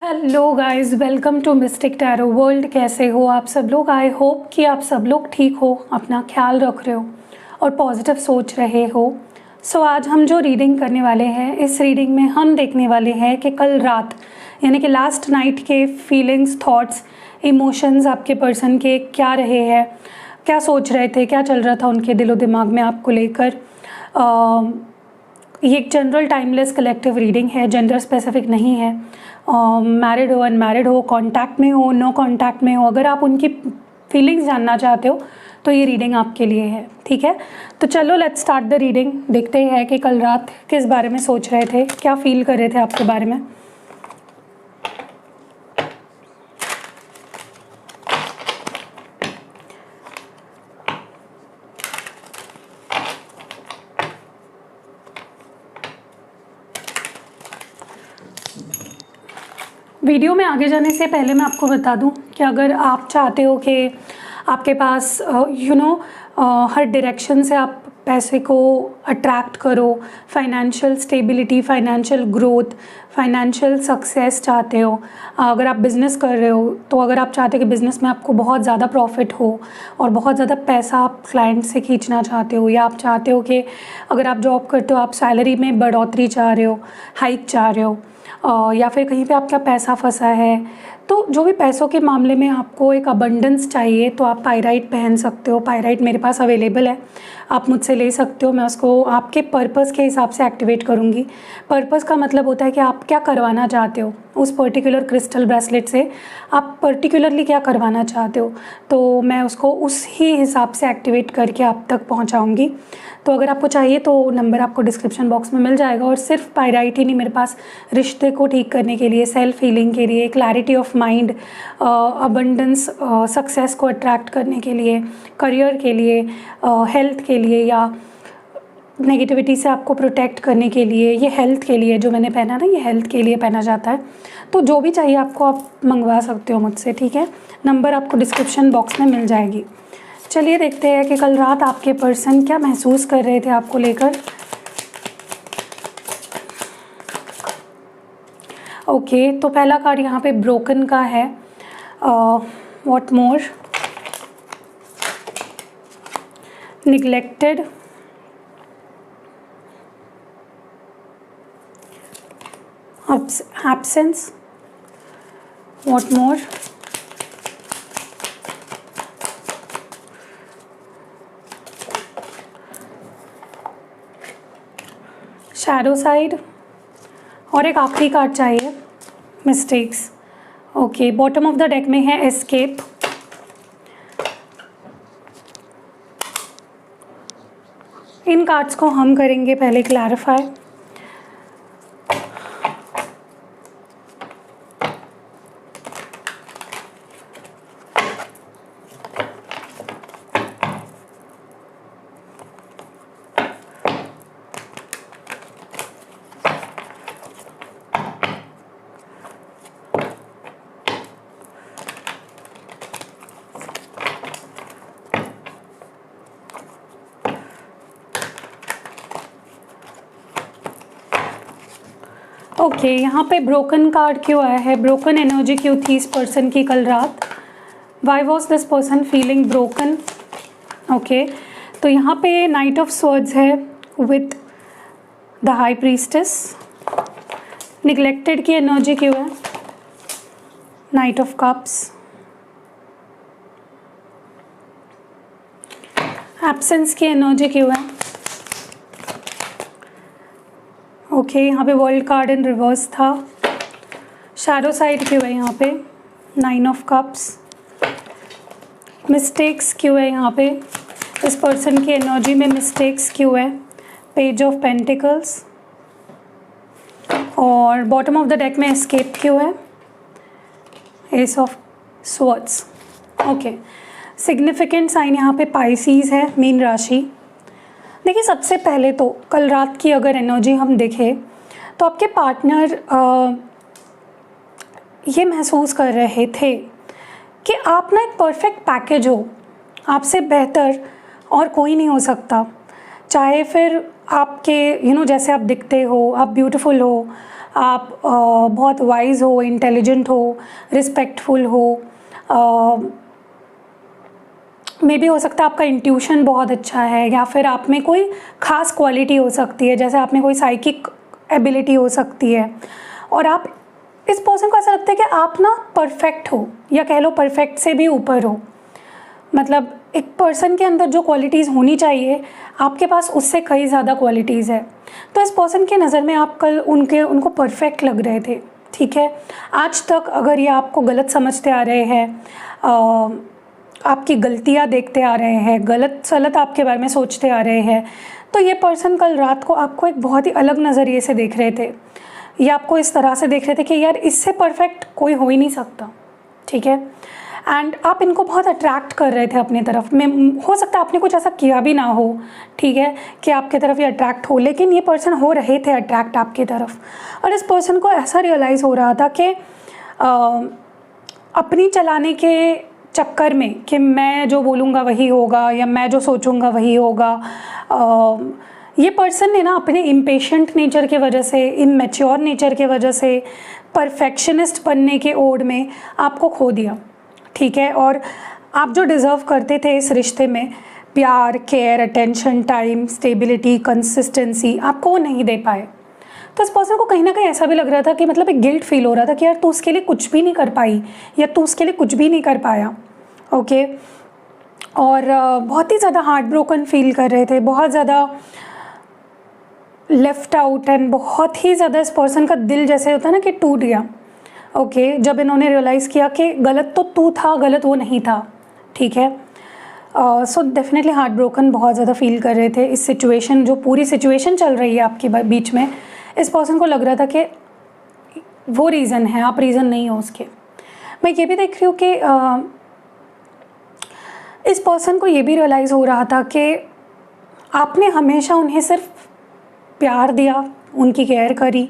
Hello guys, welcome to mystic tarot world. कैसे हो आप सब लोग? आई होप कि आप सब लोग ठीक हो, अपना ख्याल रख रहे हो और पॉजिटिव सोच रहे हो। आज हम जो रीडिंग करने वाले हैं, इस रीडिंग में हम देखने वाले हैं कि कल रात यानी कि लास्ट नाइट के फीलिंग्स, थॉट्स, इमोशंस आपके पर्सन के क्या रहे हैं, क्या सोच रहे थे, क्या चल रहा था उनके दिलो दिमाग में आपको लेकर। ये एक जनरल टाइमलेस कलेक्टिव रीडिंग है, जेंडर स्पेसिफिक नहीं है। मैरिड हो, अनमैरिड हो, कांटेक्ट में हो, नो कांटेक्ट में हो, अगर आप उनकी फीलिंग्स जानना चाहते हो तो ये रीडिंग आपके लिए है। ठीक है, तो चलो लेट्स स्टार्ट द रीडिंग। देखते हैं कि कल रात किस बारे में सोच रहे थे, क्या फील कर रहे थे आपके बारे में। वीडियो में आगे जाने से पहले मैं आपको बता दूं कि अगर आप चाहते हो कि आपके पास हर डायरेक्शन से आप पैसे को अट्रैक्ट करो, financial stability, financial growth, financial success चाहते हो, अगर आप बिज़नेस कर रहे हो तो अगर आप चाहते हो कि बिज़नेस में आपको बहुत ज़्यादा प्रॉफिट हो और बहुत ज़्यादा पैसा आप क्लाइंट से खींचना चाहते हो, या आप चाहते हो कि अगर आप जॉब करते हो आप सैलरी में बढ़ोतरी चाह रहे हो, हाइक चाह रहे हो, या फिर कहीं पे आपका पैसा फंसा है, तो जो भी पैसों के मामले में आपको एक अबंडेंस चाहिए तो आप पायराइट पहन सकते हो। पायराइट मेरे पास अवेलेबल है, आप मुझसे ले सकते हो। मैं उसको आपके पर्पस के हिसाब से एक्टिवेट करूँगी। पर्पस का मतलब होता है कि आप क्या करवाना चाहते हो उस पर्टिकुलर क्रिस्टल ब्रेसलेट से, आप पर्टिकुलरली क्या करवाना चाहते हो, तो मैं उसको उस ही हिसाब से एक्टिवेट करके आप तक पहुँचाऊँगी। तो अगर आपको चाहिए तो नंबर आपको डिस्क्रिप्शन बॉक्स में मिल जाएगा। और सिर्फ पायराइट ही नहीं, मेरे पास रिश्ते को ठीक करने के लिए, सेल्फ हीलिंग के लिए, clarity of mind, abundance, success को अट्रैक्ट करने के लिए, करियर के लिए, हेल्थ के लिए, या नेगेटिविटी से आपको प्रोटेक्ट करने के लिए, ये हेल्थ के लिए जो मैंने पहना ना, ये हेल्थ के लिए पहना जाता है। तो जो भी चाहिए आपको आप मंगवा सकते हो मुझसे। ठीक है, नंबर आपको डिस्क्रिप्शन बॉक्स में मिल जाएगी। चलिए देखते हैं कि कल रात आपके पर्सन क्या महसूस कर रहे थे आपको लेकर। ओके, तो पहला कार्ड यहाँ पे ब्रोकन का है। What more, neglected, absence, what more, shadow side, और एक आखिरी कार्ड चाहिए, mistakes. Okay, bottom of the deck में है एस्केप। इन कार्ड्स को हम करेंगे पहले क्लैरिफाई। ओके, यहाँ पे ब्रोकन कार्ड क्यों आया है, ब्रोकन एनर्जी क्यों थी इस पर्सन की कल रात, why was this person feeling broken. Okay, तो यहाँ पे नाइट ऑफ स्वॉर्ड्स है with the high priestess. Neglected की एनर्जी क्यों है, नाइट ऑफ कप्स। एब्सेंस की एनर्जी क्यों है। ओके, यहाँ पे वर्ल्ड कार्ड इन रिवर्स था। शैडो साइड क्यों है यहाँ पे, 9 ऑफ कप्स। मिस्टेक्स क्यों है यहाँ पे, इस पर्सन की एनर्जी में मिस्टेक्स क्यों है, पेज ऑफ पेंटिकल्स। और बॉटम ऑफ द डेक में एस्केप क्यों है, ace of swords. Okay, significant sign यहाँ पे पाइसीज है, मीन राशि। देखिए, सबसे पहले तो कल रात की अगर एनर्जी हम देखें तो आपके पार्टनर ये महसूस कर रहे थे कि आप ना एक परफेक्ट पैकेज हो, आपसे बेहतर और कोई नहीं हो सकता। चाहे फिर आपके जैसे आप दिखते हो, आप ब्यूटीफुल हो, आप बहुत वाइज हो, इंटेलिजेंट हो, रिस्पेक्टफुल हो, मे बी हो सकता है आपका इंट्यूशन बहुत अच्छा है, या फिर आप में कोई ख़ास क्वालिटी हो सकती है, जैसे आप में कोई साइकिक एबिलिटी हो सकती है, और आप इस पर्सन को ऐसा लगता है कि आप ना परफेक्ट हो, या कह लो परफेक्ट से भी ऊपर हो। मतलब एक पर्सन के अंदर जो क्वालिटीज़ होनी चाहिए आपके पास उससे कई ज़्यादा क्वालिटीज़ है। तो इस पर्सन की नज़र में आप कल उनको परफेक्ट लग रहे थे, ठीक है। आज तक अगर ये आपको गलत समझते आ रहे हैं, आपकी गलतियाँ देखते आ रहे हैं, गलत सलत आपके बारे में सोचते आ रहे हैं, तो ये पर्सन कल रात को आपको एक बहुत ही अलग नज़रिए से देख रहे थे। ये आपको इस तरह से देख रहे थे कि यार इससे परफेक्ट कोई हो ही नहीं सकता, ठीक है। एंड आप इनको बहुत अट्रैक्ट कर रहे थे अपनी तरफ में। हो सकता है आपने कुछ ऐसा किया भी ना हो, ठीक है, कि आपके तरफ ये अट्रैक्ट हो, लेकिन ये पर्सन हो रहे थे अट्रैक्ट आपकी तरफ। और इस पर्सन को ऐसा रियलाइज़ हो रहा था कि अपनी चलाने के चक्कर में कि मैं जो बोलूँगा वही होगा, या मैं जो सोचूंगा वही होगा, ये पर्सन ने ना अपने इम्पेशेंट नेचर के वजह से, इमैच्योर नेचर के वजह से, परफेक्शनिस्ट बनने के ओड़ में आपको खो दिया, ठीक है। और आप जो डिज़र्व करते थे इस रिश्ते में, प्यार, care, attention, time, stability, consistency, आपको वो नहीं दे पाए। तो इस पर्सन को कहीं ना कहीं ऐसा भी लग रहा था कि मतलब एक गिल्ट फील हो रहा था कि यार तू उसके लिए कुछ भी नहीं कर पाई, या तू उसके लिए कुछ भी नहीं कर पाया, ओके। और बहुत ही ज़्यादा हार्ट ब्रोकन फील कर रहे थे, बहुत ज़्यादा लेफ्ट आउट, एंड बहुत ही ज़्यादा इस पर्सन का दिल जैसे होता है ना कि टूट गया, ओके, जब इन्होंने रियलाइज़ किया कि गलत तो तू था, गलत वो नहीं था, ठीक है। सो डेफिनेटली हार्ट ब्रोकन बहुत ज़्यादा फील कर रहे थे। इस सिचुएशन, जो पूरी सिचुएशन चल रही है आपके बीच में, इस पर्सन को लग रहा था कि वो रीज़न है, आप रीज़न नहीं हो उसके। मैं ये भी देख रही हूँ कि इस पर्सन को ये भी रियलाइज़ हो रहा था कि आपने हमेशा उन्हें सिर्फ प्यार दिया, उनकी केयर करी,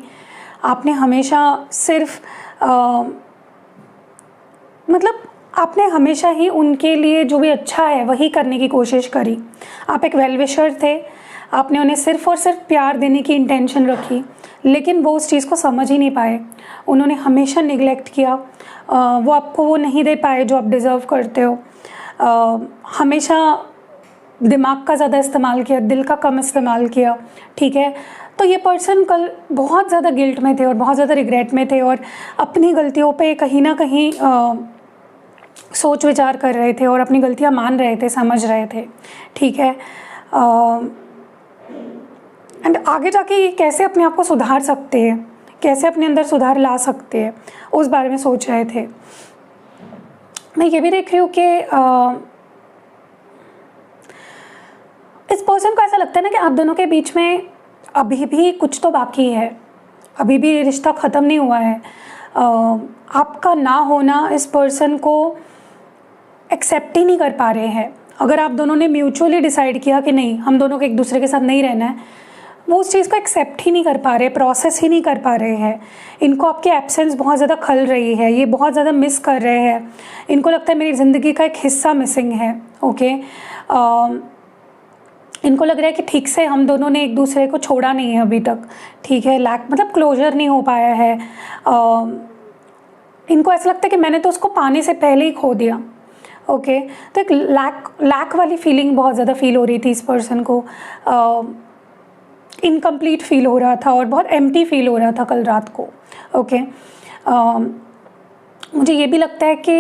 आपने हमेशा सिर्फ मतलब आपने हमेशा ही उनके लिए जो भी अच्छा है वही करने की कोशिश करी। आप एक वेल विशर थे, आपने उन्हें सिर्फ़ और सिर्फ प्यार देने की इंटेंशन रखी, लेकिन वो उस चीज़ को समझ ही नहीं पाए। उन्होंने हमेशा निगलेक्ट किया, वो आपको वो नहीं दे पाए जो आप डिज़र्व करते हो। हमेशा दिमाग का ज़्यादा इस्तेमाल किया, दिल का कम इस्तेमाल किया, ठीक है। तो ये पर्सन कल बहुत ज़्यादा गिल्ट में थे और बहुत ज़्यादा रिग्रेट में थे, और अपनी गलतियों पे कहीं ना कहीं सोच विचार कर रहे थे और अपनी गलतियाँ मान रहे थे, समझ रहे थे, ठीक है। एंड आगे जाके ये कैसे अपने आप को सुधार सकते हैं, कैसे अपने अंदर सुधार ला सकते हैं, उस बारे में सोच रहे थे। मैं ये भी देख रही हूँ कि इस पर्सन को ऐसा लगता है ना कि आप दोनों के बीच में अभी भी कुछ तो बाकी है, अभी भी रिश्ता ख़त्म नहीं हुआ है। आपका ना होना इस पर्सन को एक्सेप्ट ही नहीं कर पा रहे हैं। अगर आप दोनों ने म्यूचुअली डिसाइड किया कि नहीं, हम दोनों को एक दूसरे के साथ नहीं रहना है, वो उस चीज़ को एक्सेप्ट ही नहीं कर पा रहे, प्रोसेस ही नहीं कर पा रहे हैं। इनको आपकी एब्सेंस बहुत ज़्यादा खल रही है, ये बहुत ज़्यादा मिस कर रहे हैं। इनको लगता है मेरी ज़िंदगी का एक हिस्सा मिसिंग है, ओके। इनको लग रहा है कि ठीक से हम दोनों ने एक दूसरे को छोड़ा नहीं है अभी तक, ठीक है, लैक मतलब क्लोजर नहीं हो पाया है। इनको ऐसा लगता है कि मैंने तो उसको पाने से पहले ही खो दिया, ओके। तो एक लैक वाली फीलिंग बहुत ज़्यादा फील हो रही थी इस पर्सन को, इनकम्प्लीट फील हो रहा था और बहुत एम्प्टी फील हो रहा था कल रात को, ओके। मुझे ये भी लगता है कि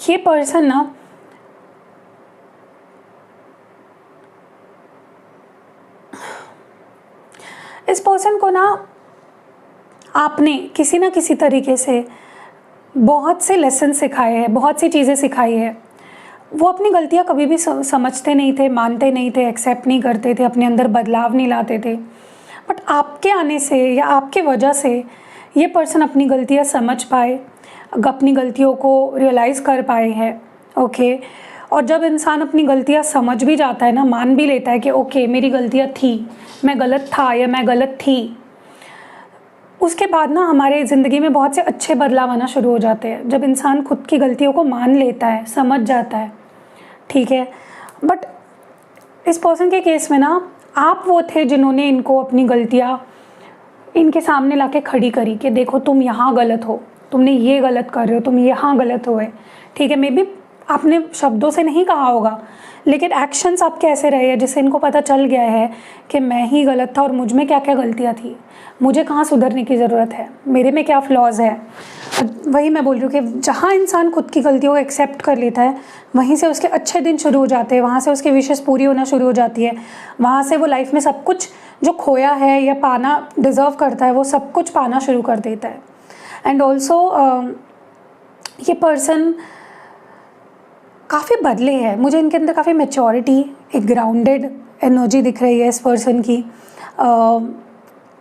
ये पर्सन ना इस पर्सन को ना आपने किसी ना किसी तरीके से बहुत से लेसन सिखाए हैं, बहुत सी चीज़ें सिखाई है। वो अपनी गलतियाँ कभी भी समझते नहीं थे, मानते नहीं थे, एक्सेप्ट नहीं करते थे, अपने अंदर बदलाव नहीं लाते थे। बट आपके आने से या आपके वजह से ये पर्सन अपनी गलतियाँ समझ पाए, अपनी गलतियों को रियलाइज़ कर पाए हैं, ओके। और जब इंसान अपनी गलतियाँ समझ भी जाता है ना, मान भी लेता है कि ओके मेरी गलतियाँ थी, मैं गलत था या मैं गलत थी, उसके बाद ना हमारे ज़िंदगी में बहुत से अच्छे बदलाव आना शुरू हो जाते हैं। जब इंसान खुद की गलतियों को मान लेता है, समझ जाता है, ठीक है। बट इस पर्सन के केस में ना आप वो थे जिन्होंने इनको अपनी गलतियाँ इनके सामने लाके खड़ी करी कि देखो तुम यहाँ गलत हो, तुमने ये गलत कर रहे हो, तुम यहाँ गलत हुए, ठीक है। मे बी आपने शब्दों से नहीं कहा होगा, लेकिन एक्शंस आपके ऐसे रहे हैं जिससे इनको पता चल गया है कि मैं ही गलत था और मुझ में क्या क्या गलतियाँ थी, मुझे कहाँ सुधरने की ज़रूरत है, मेरे में क्या फ्लॉज है। वही मैं बोल रही हूँ कि जहाँ इंसान खुद की गलतियों को एक्सेप्ट कर लेता है, वहीं से उसके अच्छे दिन शुरू हो जाते हैं, वहाँ से उसकी विशेष पूरी होना शुरू हो जाती है, वहाँ से वो लाइफ में सब कुछ जो खोया है या पाना डिज़र्व करता है वो सब कुछ पाना शुरू कर देता है। एंड ऑल्सो ये पर्सन काफ़ी बदले हैं, मुझे इनके अंदर काफ़ी मैच्योरिटी, एक ग्राउंडेड एनर्जी दिख रही है इस पर्सन की।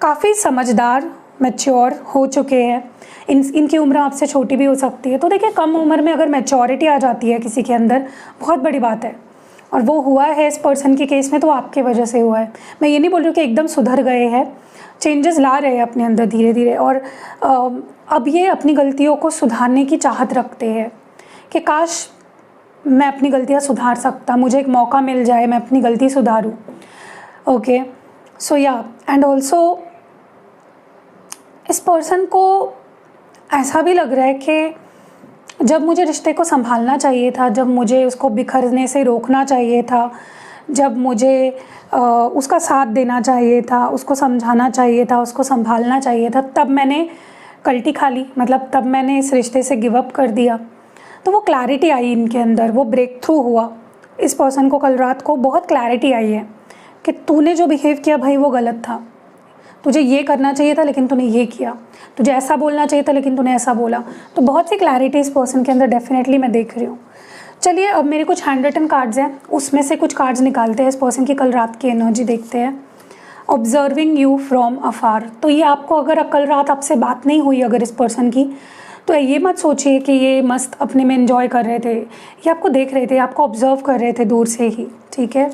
काफ़ी समझदार, मैच्योर हो चुके हैं। इनकी उम्र आपसे छोटी भी हो सकती है, तो देखिए कम उम्र में अगर मैच्योरिटी आ जाती है किसी के अंदर, बहुत बड़ी बात है। और वो हुआ है इस पर्सन के केस में तो आपके वजह से हुआ है। मैं ये नहीं बोल रही हूँ कि एकदम सुधर गए हैं, चेंजेस ला रहे हैं अपने अंदर धीरे धीरे, और अब ये अपनी गलतियों को सुधारने की चाहत रखते हैं कि काश मैं अपनी गलतियाँ सुधार सकता, मुझे एक मौका मिल जाए, मैं अपनी गलती सुधारूँ। ओके, सो या एंड ऑल्सो इस पर्सन को ऐसा भी लग रहा है कि जब मुझे रिश्ते को संभालना चाहिए था, जब मुझे उसको बिखरने से रोकना चाहिए था, जब मुझे उसका साथ देना चाहिए था, उसको समझाना चाहिए था, उसको संभालना चाहिए था, तब मैंने कल्टी खा ली, मतलब तब मैंने इस रिश्ते से गिव अप कर दिया। तो वो क्लैरिटी आई इनके अंदर, वो ब्रेक थ्रू हुआ। इस पर्सन को कल रात को बहुत क्लैरिटी आई है कि तूने जो बिहेव किया भाई वो गलत था, तुझे ये करना चाहिए था लेकिन तूने ये किया, तुझे ऐसा बोलना चाहिए था लेकिन तूने ऐसा बोला। तो बहुत सी क्लैरिटी इस पर्सन के अंदर डेफिनेटली मैं देख रही हूँ। चलिए अब मेरे कुछ हैंड रिटन कार्ड्स हैं, उसमें से कुछ कार्ड्स निकालते हैं, इस पर्सन की कल रात की एनर्जी देखते हैं। ऑब्जर्विंग यू फ्रॉम अफार, तो ये आपको अगर कल रात आपसे बात नहीं हुई अगर इस पर्सन की, तो ये मत सोचिए कि ये मस्त अपने में एंजॉय कर रहे थे, ये आपको देख रहे थे, आपको ऑब्जर्व कर रहे थे दूर से ही, ठीक है।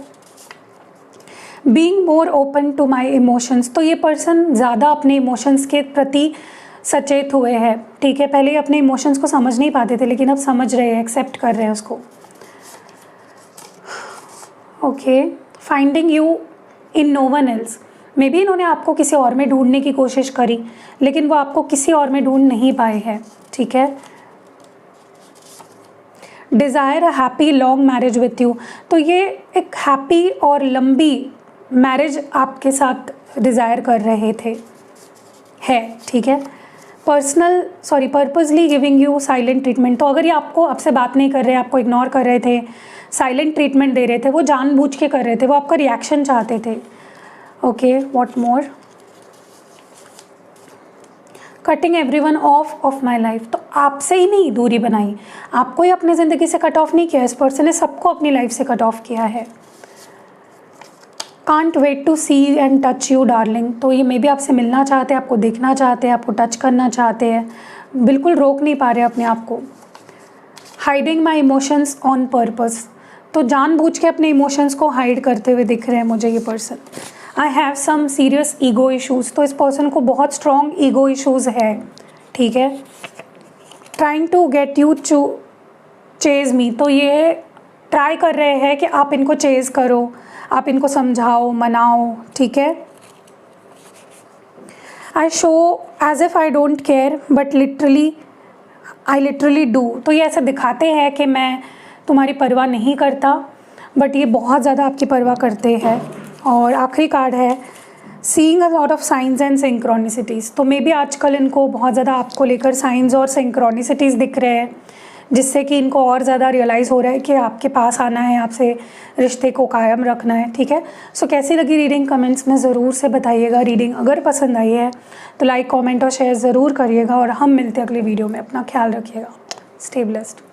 Being more open to my emotions, तो ये पर्सन ज़्यादा अपने इमोशंस के प्रति सचेत हुए हैं, ठीक है। पहले अपने इमोशंस को समझ नहीं पाते थे लेकिन अब समझ रहे हैं, एक्सेप्ट कर रहे हैं उसको। Okay, finding you in no one else, maybe इन्होंने आपको किसी और में ढूंढने की कोशिश करी लेकिन वो आपको किसी और में ढूंढ नहीं पाए हैं, ठीक है। Desire a happy long marriage with you, तो ये एक हैप्पी और लंबी मैरिज आपके साथ डिज़ायर कर रहे थे, है, ठीक है। Purposely giving you silent treatment, तो अगर ये आपसे बात नहीं कर रहे, आपको इग्नोर कर रहे थे, साइलेंट ट्रीटमेंट दे रहे थे, वो जानबूझ के कर रहे थे, वो आपका रिएक्शन चाहते थे। Okay, what more, cutting everyone of my life, तो आपसे ही नहीं दूरी बनाई, आपको ही अपनी ज़िंदगी से कट ऑफ नहीं किया, इस पर्सन ने सबको अपनी लाइफ से कट ऑफ किया है। Can't wait to see and touch you darling, तो ये मे बी आपसे मिलना चाहते हैं, आपको देखना चाहते हैं, आपको टच करना चाहते हैं, बिल्कुल रोक नहीं पा रहे अपने आप को। Hiding my emotions on purpose, तो जानबूझ के अपने इमोशंस को हाइड करते हुए दिख रहे हैं मुझे ये person. I have some serious ego issues, तो इस पर्सन को बहुत स्ट्रॉन्ग ईगो इशूज़ है, ठीक है। Trying to get you to chase me, तो ये ट्राई कर रहे हैं कि आप इनको चेज़ करो, आप इनको समझाओ, मनाओ, ठीक है। I show as if I don't care but I literally do, तो ये ऐसे दिखाते हैं कि मैं तुम्हारी परवाह नहीं करता बट ये बहुत ज़्यादा आपकी परवाह करते हैं। और आखिरी कार्ड है seeing a lot of science and synchronicities, तो मे बी आजकल इनको बहुत ज़्यादा आपको लेकर साइंस और सिंक्रोनिसिटीज़ दिख रहे हैं, जिससे कि इनको और ज़्यादा रियलाइज़ हो रहा है कि आपके पास आना है, आपसे रिश्ते को कायम रखना है, ठीक है। सो कैसी लगी रीडिंग कमेंट्स में ज़रूर से बताइएगा। रीडिंग अगर पसंद आई है तो लाइक, कमेंट और शेयर ज़रूर करिएगा और हम मिलते हैं अगली वीडियो में। अपना ख्याल रखिएगा। Stay blessed.